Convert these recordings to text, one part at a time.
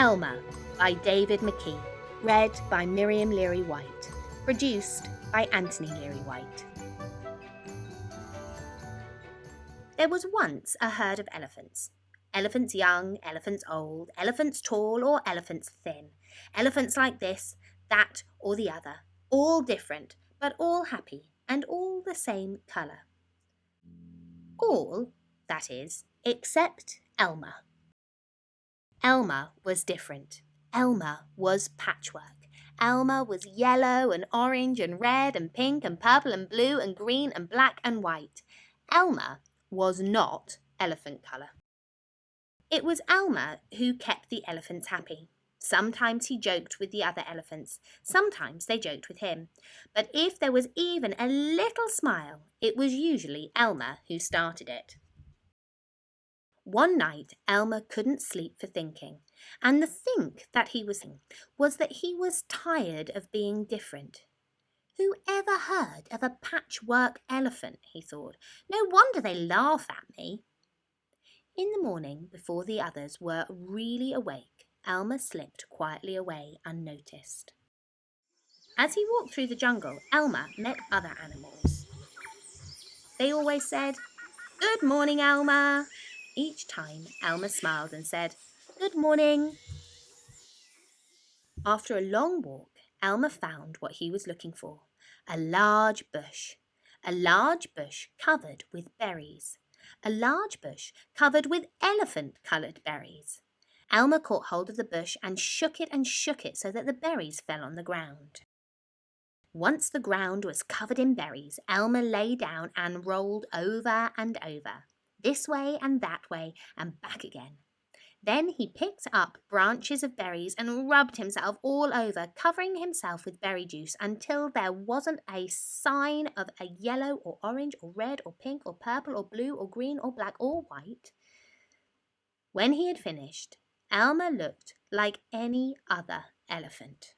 Elmer by David McKee. Read by Miriam Leary-White. Produced by Anthony Leary-White. There was once a herd of elephants. Elephants young, elephants old, elephants tall or elephants thin. Elephants like this, that or the other. All different, but all happy and all the same colour. All, that is, except Elmer. Elmer was different. Elmer was patchwork. Elmer was yellow and orange and red and pink and purple and blue and green and black and white. Elmer was not elephant colour. It was Elmer who kept the elephants happy. Sometimes he joked with the other elephants. Sometimes they joked with him. But if there was even a little smile, it was usually Elmer who started it. One night, Elmer couldn't sleep for thinking, and the think that he was thinking was that he was tired of being different. Who ever heard of a patchwork elephant, he thought. No wonder they laugh at me. In the morning, before the others were really awake, Elmer slipped quietly away unnoticed. As he walked through the jungle, Elmer met other animals. They always said, "Good morning, Elmer." Each time, Elmer smiled and said, "Good morning." After a long walk, Elmer found what he was looking for, a large bush covered with berries, a large bush covered with elephant-coloured berries. Elmer caught hold of the bush and shook it so that the berries fell on the ground. Once the ground was covered in berries, Elmer lay down and rolled over and over, this way and that way and back again. Then he picked up branches of berries and rubbed himself all over, covering himself with berry juice until there wasn't a sign of a yellow or orange or red or pink or purple or blue or green or black or white. When he had finished, Elmer looked like any other elephant.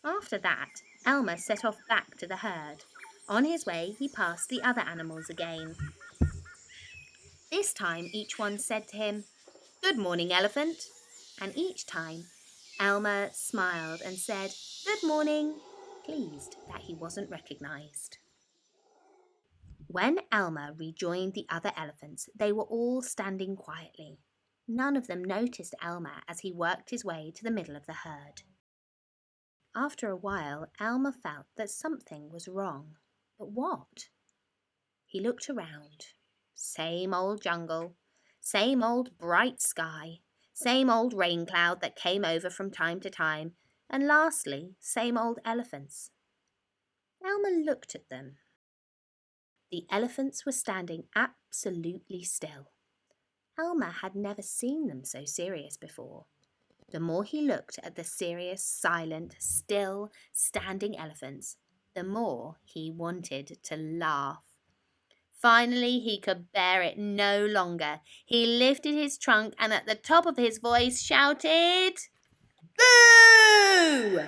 After that, Elmer set off back to the herd. On his way, he passed the other animals again. This time, each one said to him, "Good morning, elephant." And each time, Elmer smiled and said, "Good morning," pleased that he wasn't recognised. When Elmer rejoined the other elephants, they were all standing quietly. None of them noticed Elmer as he worked his way to the middle of the herd. After a while, Elmer felt that something was wrong. But what? He looked around. Same old jungle, same old bright sky, same old rain cloud that came over from time to time, and lastly, same old elephants. Elmer looked at them. The elephants were standing absolutely still. Elmer had never seen them so serious before. The more he looked at the serious, silent, still, standing elephants, the more he wanted to laugh. Finally, he could bear it no longer. He lifted his trunk and at the top of his voice shouted, "Boo!"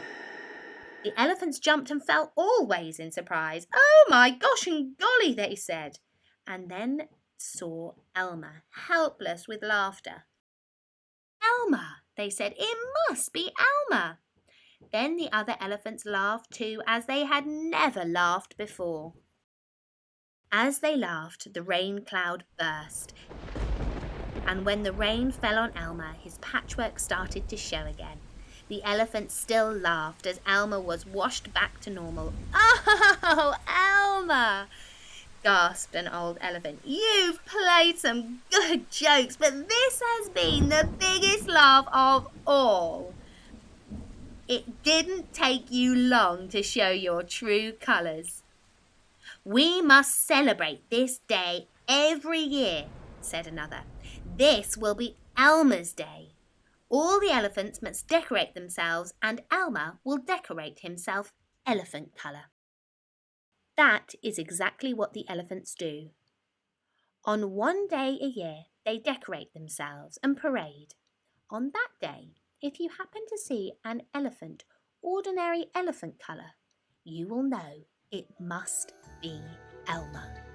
The elephants jumped and fell all ways in surprise. "Oh my gosh and golly," they said, and then saw Elmer, helpless with laughter. "Elmer," they said, "it must be Elmer." Then the other elephants laughed too, as they had never laughed before. As they laughed, the rain cloud burst, and when the rain fell on Elmer, his patchwork started to show again. The elephants still laughed as Elmer was washed back to normal. "Oh, Elmer!" gasped an old elephant. "You've played some good jokes, but this has been the biggest laugh of all. It didn't take you long to show your true colours." "We must celebrate this day every year," said another. "This will be Elmer's Day. All the elephants must decorate themselves and Elmer will decorate himself elephant colour." That is exactly what the elephants do. On one day a year, they decorate themselves and parade. On that day, if you happen to see an elephant, ordinary elephant colour, you will know it must be Elmer.